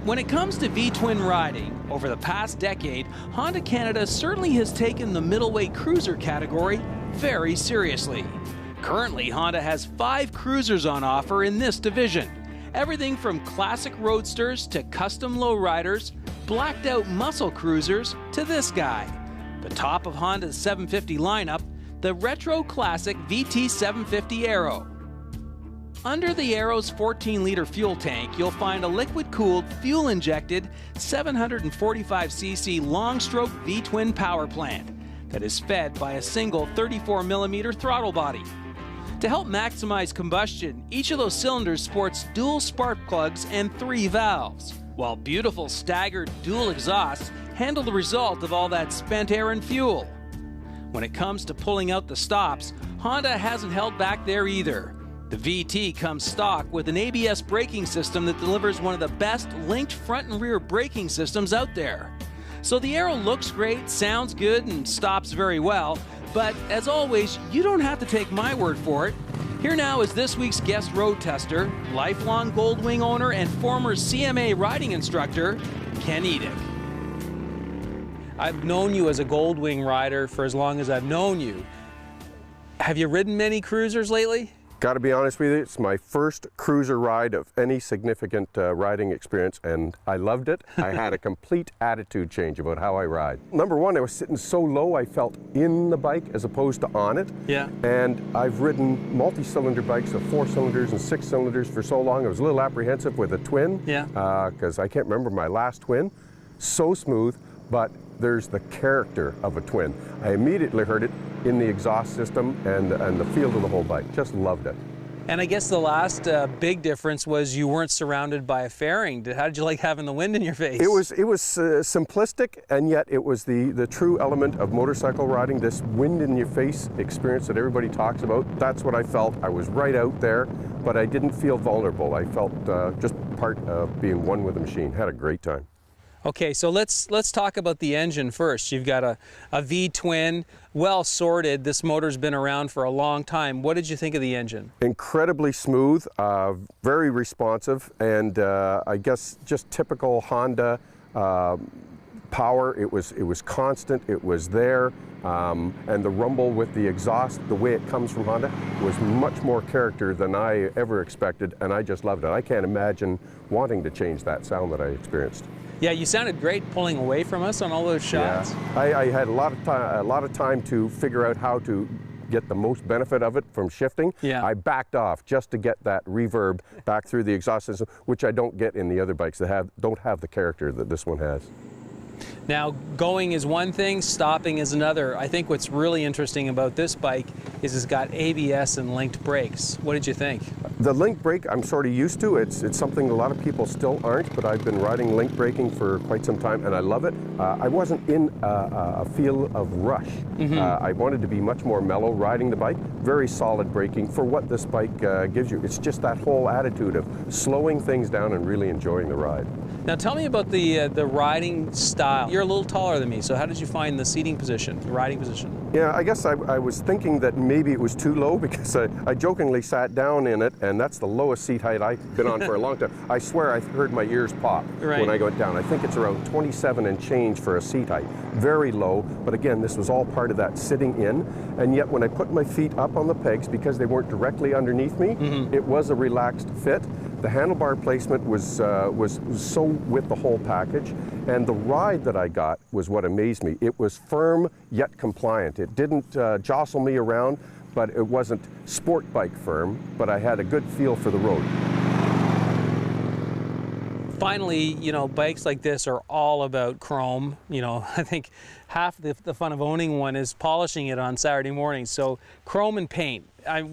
When it comes to V-twin riding, over the past decade, Honda Canada certainly has taken the middleweight cruiser category very seriously. Currently, Honda has 5 cruisers on offer in this division. Everything from classic roadsters to custom lowriders, blacked out muscle cruisers to this guy. The top of Honda's 750 lineup, the retro classic VT750 Aero. Under the Aero's 14-liter fuel tank, you'll find a liquid-cooled, fuel-injected 745cc long-stroke V-twin power plant that is fed by a single 34mm throttle body. To help maximize combustion, each of those cylinders sports dual spark plugs and 3 valves, while beautiful staggered dual exhausts handle the result of all that spent air and fuel. When it comes to pulling out the stops, Honda hasn't held back there either. The VT comes stock with an ABS braking system that delivers one of the best linked front and rear braking systems out there. So the Aero looks great, sounds good, and stops very well, but as always, you don't have to take my word for it. Here now is this week's guest road tester, lifelong Goldwing owner and former CMA riding instructor, Ken Edick. I've known you as a Goldwing rider for as long as I've known you. Have you ridden many cruisers lately? Got to be honest with you, it's my first cruiser ride of any significant riding experience, and I loved it. I had a complete attitude change about how I ride. Number one, I was sitting so low I felt in the bike as opposed to on it. Yeah. And I've ridden multi-cylinder bikes of 4 cylinders and 6 cylinders for so long. I was a little apprehensive with a twin. Yeah. Because I can't remember my last twin. So smooth, but there's the character of a twin. I immediately heard it in the exhaust system and the feel of the whole bike. Just loved it. And I guess the last big difference was you weren't surrounded by a fairing. How did you like having the wind in your face? It was simplistic, and yet it was the true element of motorcycle riding, this wind in your face experience that everybody talks about. That's what I felt. I was right out there, but I didn't feel vulnerable. I felt just part of being one with the machine. Had a great time. Okay, so let's talk about the engine first. You've got a V-twin, well sorted. This motor's been around for a long time. What did you think of the engine? Incredibly smooth, Very responsive, and I guess just typical Honda power. It was constant. It was there, and the rumble with the exhaust, the way it comes from Honda, was much more character than I ever expected, and I just loved it. I can't imagine wanting to change that sound that I experienced. Yeah, you sounded great pulling away from us on all those shots. Yeah. I had a lot of time to figure out how to get the most benefit of it from shifting. Yeah. I backed off just to get that reverb back through the exhaust system, which I don't get in the other bikes that don't have the character that this one has. Now, going is one thing, stopping is another. I think what's really interesting about this bike is it's got ABS and linked brakes. What did you think? The link brake I'm sort of used to. It's something a lot of people still aren't, but I've been riding link braking for quite some time and I love it. I wasn't in a feel of rush. Mm-hmm. I wanted to be much more mellow riding the bike. Very solid braking for what this bike gives you. It's just that whole attitude of slowing things down and really enjoying the ride. Now tell me about the riding style. You're a little taller than me, so how did you find the seating position, the riding position? Yeah, I guess I was thinking that maybe it was too low because I jokingly sat down in it, and that's the lowest seat height I've been on for a long time. I swear I heard my ears pop when I went down. I think it's around 27 and change for a seat height. Very low, but again, this was all part of that sitting in, and yet when I put my feet up on the pegs, because they weren't directly underneath me, it was a relaxed fit. The handlebar placement was so with the whole package, and the ride that I got was what amazed me. It was firm yet compliant. It didn't jostle me around, but it wasn't sport bike firm, but I had a good feel for the road. Finally, you know, bikes like this are all about chrome. You know, I think half the fun of owning one is polishing it on Saturday morning. So chrome and paint.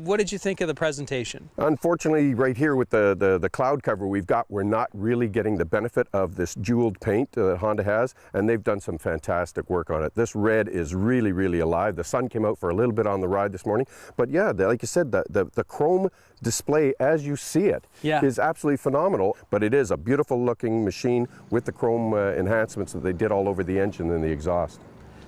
What did you think of the presentation? Unfortunately, right here with the cloud cover we've got, we're not really getting the benefit of this jeweled paint that Honda has, and they've done some fantastic work on it. This red is really, really alive. The sun came out for a little bit on the ride this morning, but yeah, like you said, the chrome display as you see it is absolutely phenomenal, but it is a beautiful looking machine with the chrome enhancements that they did all over the engine and the exhaust.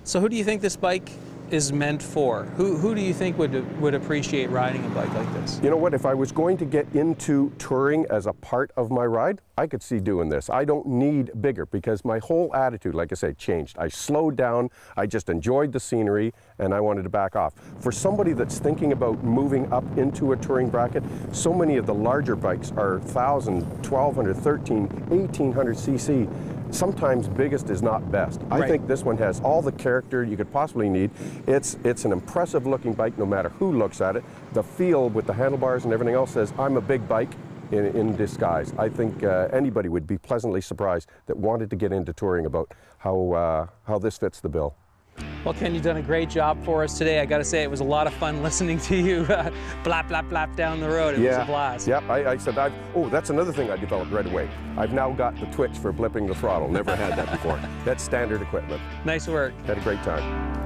So who do you think this bike is meant for? Who do you think would appreciate riding a bike like this? You know what, if I was going to get into touring as a part of my ride, I could see doing this. I don't need bigger because my whole attitude, like I say, changed. I slowed down, I just enjoyed the scenery, and I wanted to back off. For somebody that's thinking about moving up into a touring bracket, so many of the larger bikes are 1,000, 1,200, 13, 1,800 cc. Sometimes biggest is not best. I think this one has all the character you could possibly need. It's an impressive looking bike no matter who looks at it. The feel with the handlebars and everything else says, I'm a big bike in disguise. I think anybody would be pleasantly surprised that wanted to get into touring about how this fits the bill. Well, Ken, you've done a great job for us today. I got to say, it was a lot of fun listening to you blap, blap, blap down the road. It was a blast. Yeah, I said, oh, that's another thing I developed right away. I've now got the twitch for blipping the throttle. Never had that before. That's standard equipment. Nice work. Had a great time.